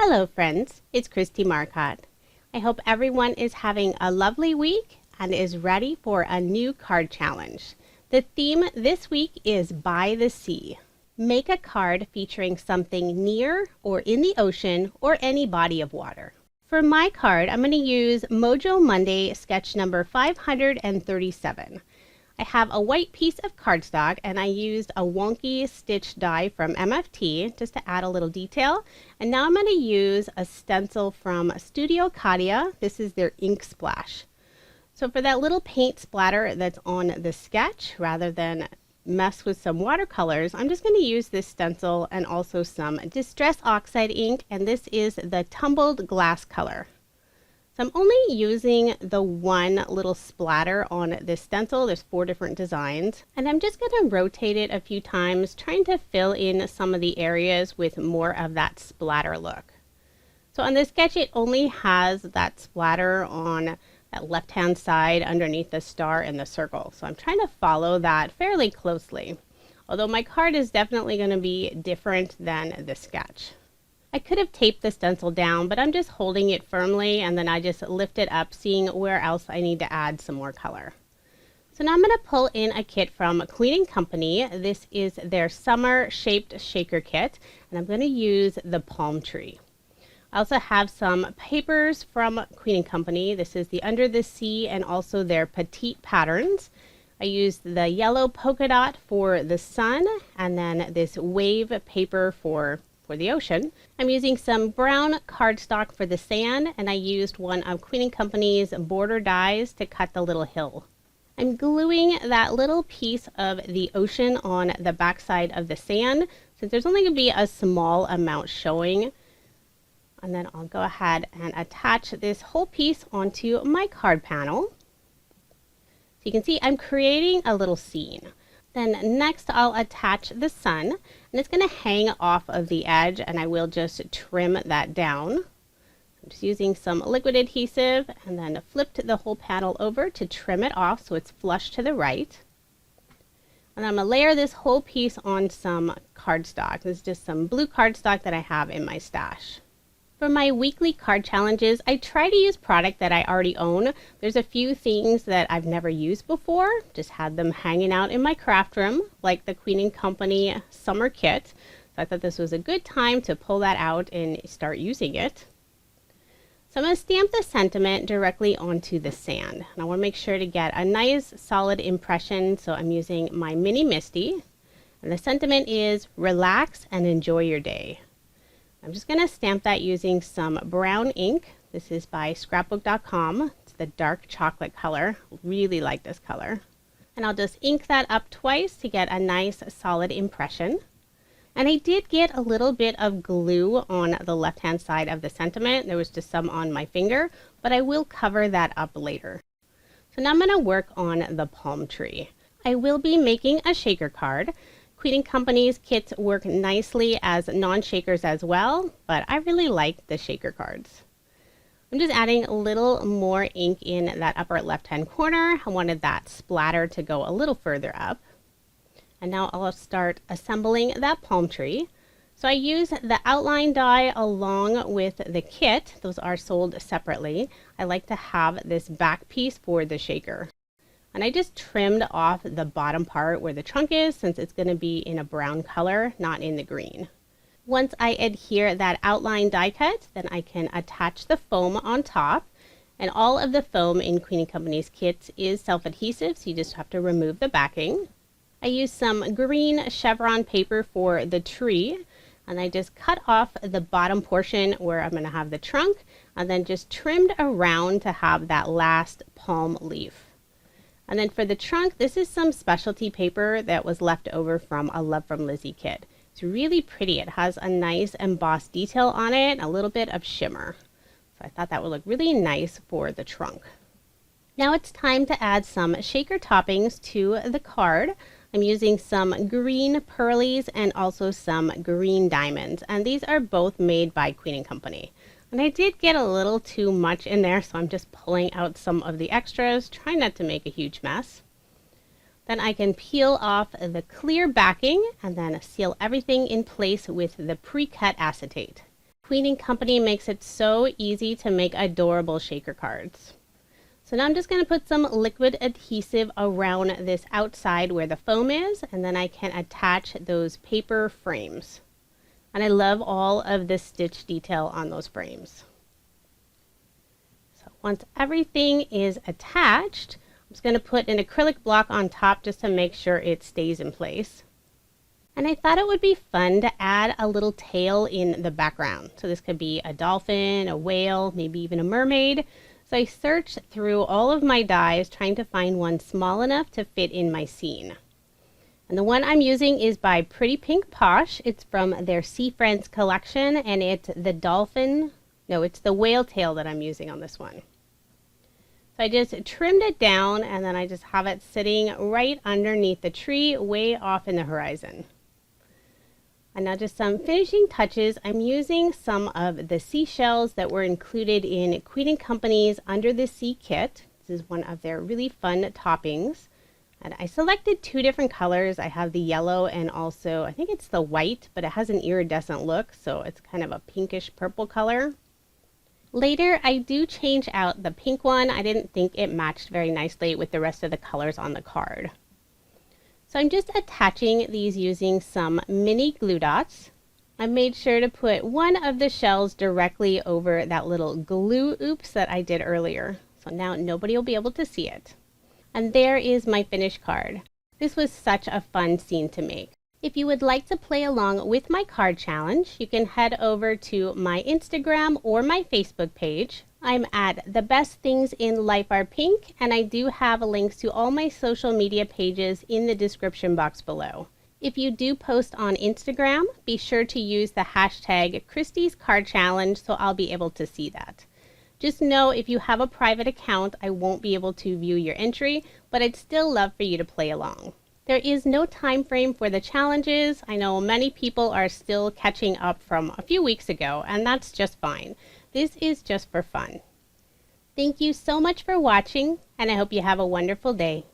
Hello friends, it's Kristie Marcotte. I hope everyone is having a lovely week and is ready for a new card challenge. The theme this week is By the Sea. Make a card featuring something near or in the ocean or any body of water. For my card, I'm going to use Mojo Monday sketch number 537. I have a white piece of cardstock and I used a wonky stitch die from MFT just to add a little detail. And now I'm going to use a stencil from Studio Katia. This is their ink splash. So for that little paint splatter that's on the sketch, rather than mess with some watercolors, I'm just going to use this stencil and also some Distress Oxide ink, and this is the tumbled glass color. So I'm only using the one little splatter on this stencil. There's 4 different designs, and I'm just going to rotate it a few times, trying to fill in some of the areas with more of that splatter look. So on this sketch, it only has that splatter on that left-hand side underneath the star and the circle. So I'm trying to follow that fairly closely, although my card is definitely going to be different than the sketch. I could have taped the stencil down, but I'm just holding it firmly and then I just lift it up, seeing where else I need to add some more color. So now I'm going to pull in a kit from Queen & Company. This is their summer shaped shaker kit, and I'm going to use the palm tree. I also have some papers from Queen & Company. This is the Under the Sea and also their petite patterns. I used the yellow polka dot for the sun and then this wave paper for the ocean. I'm using some brown cardstock for the sand, and I used one of Queen & Company's border dies to cut the little hill. I'm gluing that little piece of the ocean on the back side of the sand since there's only going to be a small amount showing. And then I'll go ahead and attach this whole piece onto my card panel. So you can see I'm creating a little scene. Then next I'll attach the sun, and it's going to hang off of the edge, and I will just trim that down. I'm just using some liquid adhesive and then flipped the whole panel over to trim it off so it's flush to the right. And I'm going to layer this whole piece on some cardstock. This is just some blue cardstock that I have in my stash. For my weekly card challenges, I try to use product that I already own. There's a few things that I've never used before, just had them hanging out in my craft room, like the Queen & Company summer kit. So I thought this was a good time to pull that out and start using it. So I'm going to stamp the sentiment directly onto the sand. And I want to make sure to get a nice solid impression, so I'm using my mini MISTI. And the sentiment is relax and enjoy your day. I'm just going to stamp that using some brown ink. This is by scrapbook.com. It's the dark chocolate color. Really like this color. And I'll just ink that up twice to get a nice solid impression. And I did get a little bit of glue on the left-hand side of the sentiment. There was just some on my finger, but I will cover that up later. So now I'm going to work on the palm tree. I will be making a shaker card. Queen & Company's kits work nicely as non-shakers as well, but I really like the shaker cards. I'm just adding a little more ink in that upper left-hand corner. I wanted that splatter to go a little further up. And now I'll start assembling that palm tree. So I use the outline die along with the kit. Those are sold separately. I like to have this back piece for the shaker. And I just trimmed off the bottom part where the trunk is, since it's going to be in a brown color, not in the green. Once I adhere that outline die cut, then I can attach the foam on top. And all of the foam in Queen & Company's kits is self-adhesive, so you just have to remove the backing. I used some green chevron paper for the tree, and I just cut off the bottom portion where I'm going to have the trunk, and then just trimmed around to have that last palm leaf. And then for the trunk, this is some specialty paper that was left over from a Love from Lizzie kit. It's really pretty. It has a nice embossed detail on it, a little bit of shimmer. So I thought that would look really nice for the trunk. Now it's time to add some shaker toppings to the card. I'm using some green pearlies and also some green diamonds. And these are both made by Queen & Company. And I did get a little too much in there, so I'm just pulling out some of the extras, trying not to make a huge mess. Then I can peel off the clear backing and then seal everything in place with the pre-cut acetate. Queen & Company makes it so easy to make adorable shaker cards. So now I'm just going to put some liquid adhesive around this outside where the foam is, and then I can attach those paper frames. And I love all of the stitch detail on those frames. So once everything is attached, I'm just going to put an acrylic block on top just to make sure it stays in place. And I thought it would be fun to add a little tail in the background. So this could be a dolphin, a whale, maybe even a mermaid. So I searched through all of my dies trying to find one small enough to fit in my scene. And the one I'm using is by Pretty Pink Posh. It's from their Sea Friends collection, and it's the dolphin, no, it's the whale tail that I'm using on this one. So I just trimmed it down, and then I just have it sitting right underneath the tree way off in the horizon. And now just some finishing touches. I'm using some of the seashells that were included in Queen & Company's Under the Sea kit. This is one of their really fun toppings. And I selected two different colors. I have the yellow and also, I think it's the white, but it has an iridescent look, so it's kind of a pinkish purple color. Later, I do change out the pink one. I didn't think it matched very nicely with the rest of the colors on the card. So I'm just attaching these using some mini glue dots. I made sure to put one of the shells directly over that little glue oops that I did earlier. So now nobody will be able to see it. And there is my finished card. This was such a fun scene to make. If you would like to play along with my card challenge, you can head over to my Instagram or my Facebook page. I'm at The Best Things in Life Are Pink, and I do have links to all my social media pages in the description box below. If you do post on Instagram, be sure to use the hashtag kristiescardchallenge so I'll be able to see that. Just know if you have a private account, I won't be able to view your entry, but I'd still love for you to play along. There is no time frame for the challenges. I know many people are still catching up from a few weeks ago, and that's just fine. This is just for fun. Thank you so much for watching, and I hope you have a wonderful day.